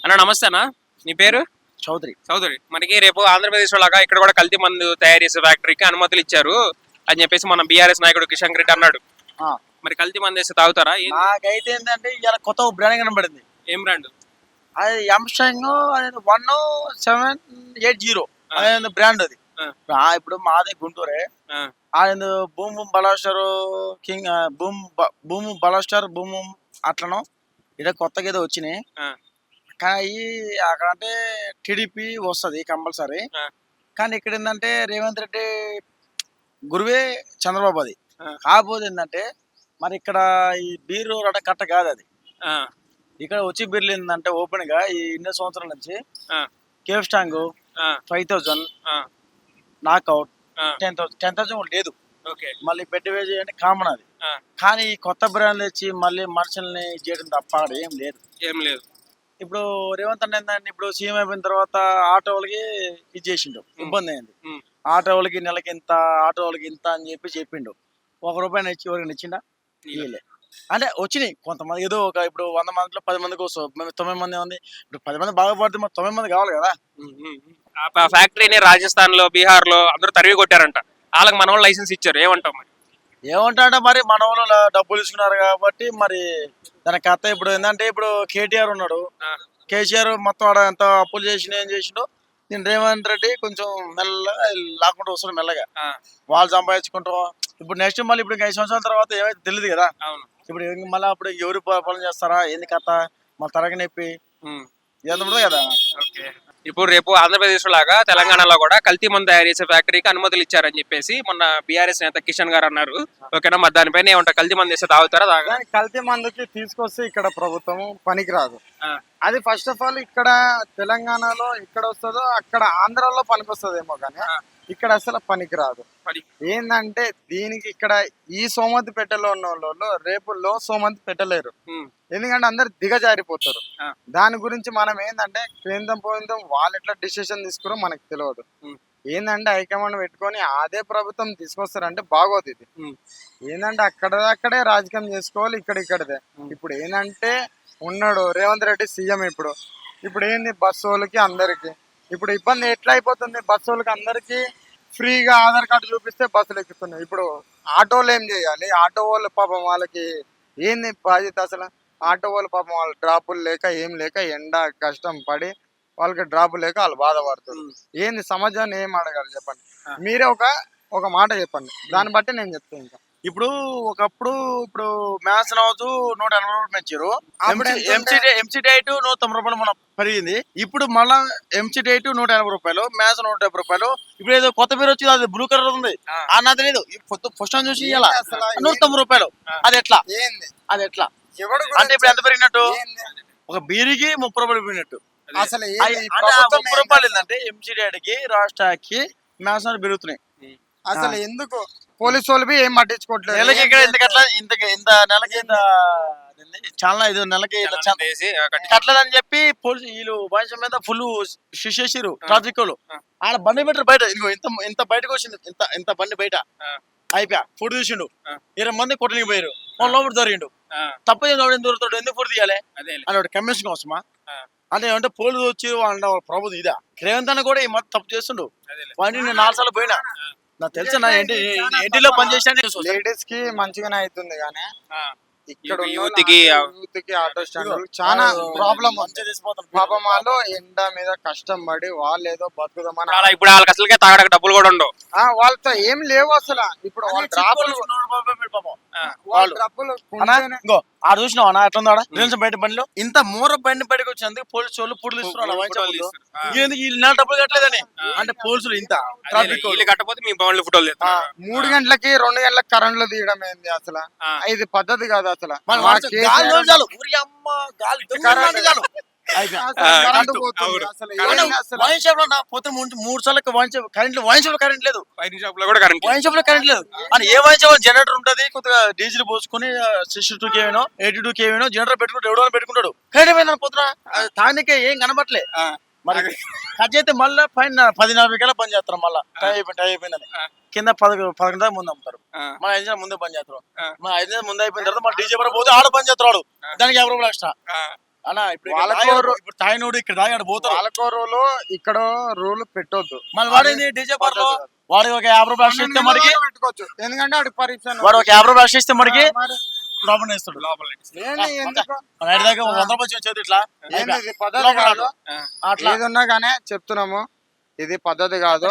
అన్న నమస్తే అన్న. నీ పేరు? చౌదరి. చౌదరి. మనకి రేపు ఆంధ్రప్రదేశ్ లాగా ఇక్కడ కూడా కల్తీ మందు తయారు చేసే ఫ్యాక్టరీకి అనుమతులు ఇచ్చారు అని చెప్పేసి మన బీఆర్ఎస్ నాయకుడు కిషన్ రెడ్డి అన్నాడు. మరి కల్తీ మందు వేస్తే తాగుతారా? నాకైతే ఏంటంటే ఇలా కొత్త బ్రాండ్ కనబడింది. ఏం బ్రాండ్? అది ఎంషంగ్ 1780 అదే బ్రాండ్ అది. ఇప్పుడు మాది గుంటూరే. ఆయన బూమ్ బలాస్టర్ కింగ్ బూమ్ బలాస్టర్ బూమ్ అట్లను ఇలా కొత్తగా ఏదో వచ్చినాయి. కానీ అక్కడ అంటే టీడీపీ వస్తుంది కంపల్సరీ. కానీ ఇక్కడ ఏంటంటే రేవంత్ రెడ్డి గురువే చంద్రబాబు అది. కాకపోతే ఏంటంటే మరి ఇక్కడ ఈ బీరు రట కట్ట కాదు అది. ఇక్కడ వచ్చి బీర్లు ఏంటంటే ఓపెన్ గా ఈ 2 సంవత్సరాల నుంచి కేఫ్ స్టాంగ్ 5000 నాకౌట్ 10,000 లేదు. మళ్ళీ బెడ్ వేజ్ అంటే కామన్ అది. కానీ ఈ కొత్త బ్రాండ్లు వచ్చి మళ్ళీ మనుషుల్ని చేయడం తప్ప ఏం లేదు. ఇప్పుడు రేవంత్ అన్న ఏంటంటే ఇప్పుడు సీఎం అయిపోయిన తర్వాత ఆటో వాళ్ళకి ఇది చేసిండు, ఇబ్బంది అయింది. ఆటో వాళ్ళకి నెలకి ఇంత, ఆటో వాళ్ళకి ఇంత అని చెప్పిండు. ₹1 ఇచ్చి ఎవరికి ఇచ్చిండా? ఇవ్వలే. అంటే వచ్చినాయి కొంతమంది, ఏదో ఒక ఇప్పుడు 100 మందిలో 10 మందికి వస్తుంది, 9 మంది ఉంది. ఇప్పుడు 10 మంది బాగుపడితే మరి 9 మంది కావాలి కదా. ఆ ఫ్యాక్టరీని రాజస్థాన్ లో, బీహార్ లో అందరూ తరివి కొట్టారంట. వాళ్ళకి మన వాళ్ళు లైసెన్స్ ఇచ్చారు. ఏమంటాం మరి? ఏమంటా మరి మన వాళ్ళు డబ్బులు ఇస్తున్నారు కాబట్టి మరి దానికి కథ. ఇప్పుడు ఏంటంటే ఇప్పుడు కేటీఆర్ ఉన్నాడు, కేసీఆర్ మొత్తం ఆడ ఎంత అప్పులు చేసిన ఏం చేసిండో, నేను రేవంత్ రెడ్డి కొంచెం మెల్లగా లాక్కుంటూ వస్తున్నాడు మెల్లగా. వాళ్ళు సంపాదించుకుంటాం. ఇప్పుడు నెక్స్ట్ మళ్ళీ ఇప్పుడు 5 సంవత్సరాల తర్వాత ఏమైతే తెలియదు కదా. ఇప్పుడు మళ్ళీ అప్పుడు ఎవరు పాలన చేస్తారా ఏంది కథ, మళ్ళీ తరగ నొప్పి ఇదంతా కదా. ఇప్పుడు రేపు ఆంధ్రప్రదేశ్ లాగా తెలంగాణలో కూడా కల్తీ మందు తయారు చేసే ఫ్యాక్టరీకి అనుమతులు ఇచ్చారని చెప్పేసి మొన్న బీఆర్ఎస్ నేత కిషన్ గారు అన్నారు. ఓకేనా, మరి దానిపైన ఏమంటారు? కల్తీ మందు వేస్తే తాగుతారా? కల్తీ మందుకి తీసుకొస్తే ఇక్కడ ప్రభుత్వం పనికిరాదు. అది ఫస్ట్ ఆఫ్ ఆల్ ఇక్కడ తెలంగాణలో ఇక్కడ వస్తుందో అక్కడ ఆంధ్రాలో పనికి వస్తుందేమో, కానీ ఇక్కడ అసలు పనికిరాదు. ఏంటంటే దీనికి ఇక్కడ ఈ సోమంతి పెట్టెలో ఉన్న వాళ్ళు రేపు లో సోమంతి పెట్టలేరు. ఎందుకంటే అందరు దిగజారిపోతారు. దాని గురించి మనం ఏంటంటే కేంద్రం పోయిందో వాళ్ళు ఎట్లా డిసిషన్ తీసుకురో మనకు తెలియదు. ఏంటంటే హైకమాండ్ పెట్టుకొని అదే ప్రభుత్వం తీసుకొస్తారంటే బాగోదు. ఇది ఏంటంటే అక్కడే రాజకీయం చేసుకోవాలి, ఇక్కడదే. ఇప్పుడు ఏంటంటే ఉన్నాడు రేవంత్ రెడ్డి సీఎం. ఇప్పుడు ఏంది బస్సు వాళ్ళకి అందరికి ఇప్పుడు ఇబ్బంది ఎట్లా అయిపోతుంది. బస్సు వాళ్ళకి అందరికి ఫ్రీగా ఆధార్ కార్డు చూపిస్తే బస్సులు ఎక్కుతున్నాయి. ఇప్పుడు ఆటోలు ఏం చేయాలి? ఆటో వాళ్ళు పాపం వాళ్ళకి ఏంది బాధ్యత అసలు? ఆటో వాళ్ళు పాపం వాళ్ళు డ్రాపులు లేక ఏం లేక ఎండ కష్టం పడి వాళ్ళకి డ్రాపు లేక వాళ్ళు బాధపడుతుంది. ఏంది సమాజాన్ని ఏం అడగాలి చెప్పండి? మీరే ఒక మాట చెప్పండి, దాన్ని బట్టి నేను చెప్తాను. ఇంకా ఇప్పుడు ఒకప్పుడు ఇప్పుడు మ్యాథ్స్ నవ్వుతూ ₹180 పెంచారు. ఎంసీడైట్ ₹190 మన పెరిగింది. ఇప్పుడు మళ్ళా ఎంసీడైట్ ₹180, మ్యాథ్స్ ₹170. ఇప్పుడు ఏదో కొత్త పేరు వచ్చింది, అది బ్లూ కలర్ ఉంది, అన్నది తెలియదు. ఫస్ట్ టైం చూసి ₹190. అది ఎట్లా? అంటే ఇప్పుడు ఎంత పెరిగినట్టు? ఒక బీరికి ₹30 పెరిగినట్టు. అసలు ₹30 ఏంటంటే ఎంసీడైట్కి రాష్ట్రానికి మ్యాథ్స్ పెరుగుతున్నాయి. అసలు ఎందుకు పోలీసు వాళ్ళు ఏం పట్టించుకోవట్లేదు? నెలకి ఇంత నెలకి చాలా ఇది నెలకి కట్టలేదని చెప్పి పోలీసు వీళ్ళు వాయిస్ మీద ఫుల్ చేసిరు. ట్రాఫిక్ వాళ్ళు ఆడ బండి పెట్టారు బయట. ఇదిగో ఇంత బయటకు వచ్చింది, ఇంత బండి బయట అయిపోయా. ఫుడ్ చూసిండు, 20 మంది కొట్టలికి పోయారు. లోపల దొరికిండు. తప్ప దొరుకుతాడు, ఎందుకు ఫుడ్ తీయాలి అని కమిషన్ కోసమా అంటే ఏమంటే పోలీసు వచ్చి వాళ్ళ ప్రభుత్వం ఇదా. రేవంత్ అన్న కూడా ఈ మొత్తం తప్పు చేస్తుండు. వాడిని నేను 4 సార్లు పోయినా. నాకు తెలుసు, నా ఎన్టీలో పనిచేసాను. లేడీస్ కి మంచిగానే అవుతుంది, కానీ ఇక్కడ యూత్ కి ఆటో స్టాండ్ చాలా ప్రాబ్లం. పాపం వాళ్ళు ఎండ మీద కష్టం పడి వాళ్ళు ఏదో బతుకుదామని. ఇప్పుడు వాళ్ళకి అసలుకే తాగడానికి డబ్బులు కూడా ఉండవు. వాళ్ళతో ఏం లేవు అసలు. ఇప్పుడు వాళ్ళు డ్రాపులు ఆడ చూసినావు అన్న ఎట్లా ఉందా బయట బండిలో ఇంత మూర బండి బయటకు వచ్చినందుకు పోలీసు వాళ్ళు పుడులు ఇస్తున్నారు. డబ్బులు కట్టలేదని అంటే పోలీసులు ఇంత ట్రాఫిక్ కట్టకపోతే మీ బండ్లు ఫోటోలు 3 గంటలకి 2 గంటలకు కరెంట్లు తీయడం ఏంది అసలు? ఇది పద్ధతి కాదు అసలు. వైన్ షాప్ లో పోతే 3 సార్లు కరెంట్ లేదు. వైన్ షాప్ లో కరెంట్ లేదు అని ఏ వైన్ షాప్ జనరేటర్ ఉంటది, కొద్దిగా డీజిల్ పోసుకుని 62 kV 82 kV జనరేటర్ పెట్టుకుంటాడు, ఎవడో పెట్టుకుంటాడు. కరెంట్ పోయిందని పోతున్నా తానికే ఏం కనబట్లే. మరి కట్ అయితే మళ్ళీ పైన 10:40 కల్లా పని చేస్తారు. మళ్ళీ టై అయిపోయిందని కింద 11 దాకా ముందు అమ్ముతారు. మన 5 నిమిషాలు ముందే పని చేస్తారు. మన 5 నిమిషాలు ముందు అయిపోయిన తర్వాత మన డీజే పోతే ఆడ పని చేస్తాడు, దానికి ₹50 ఎక్స్ట్రా. అన్న ఇప్పుడు వాళ్ళకు ఇప్పుడు తాయినోడు ఇక్కడ తాగాడు పోతారు వాళ్ళకో రూలు ఇక్కడ రూల్ పెట్టొద్దు. మళ్ళీ వాడేంది డీజే బార్ లో వాడు ఒక 50 రూపాయలు ఇస్తే మనకి పెట్టుకోవచ్చు, ఎందుకంటే వాడికి పరీక్ష వాడు ఒక 50 రూపాయలు ఇస్తే మనకి మరి లోపల వేస్తాడు. ఏంది ఎందుకు? మన ఇంటి దగ్గర 100 రూపాయలు చేతి ఇట్లా ఏంది ఇది పద్ధతి లోపల కాదు. అట్లా ఏది ఉన్నా కానీ చెప్తున్నాము, ఇది పద్ధతి కాదు.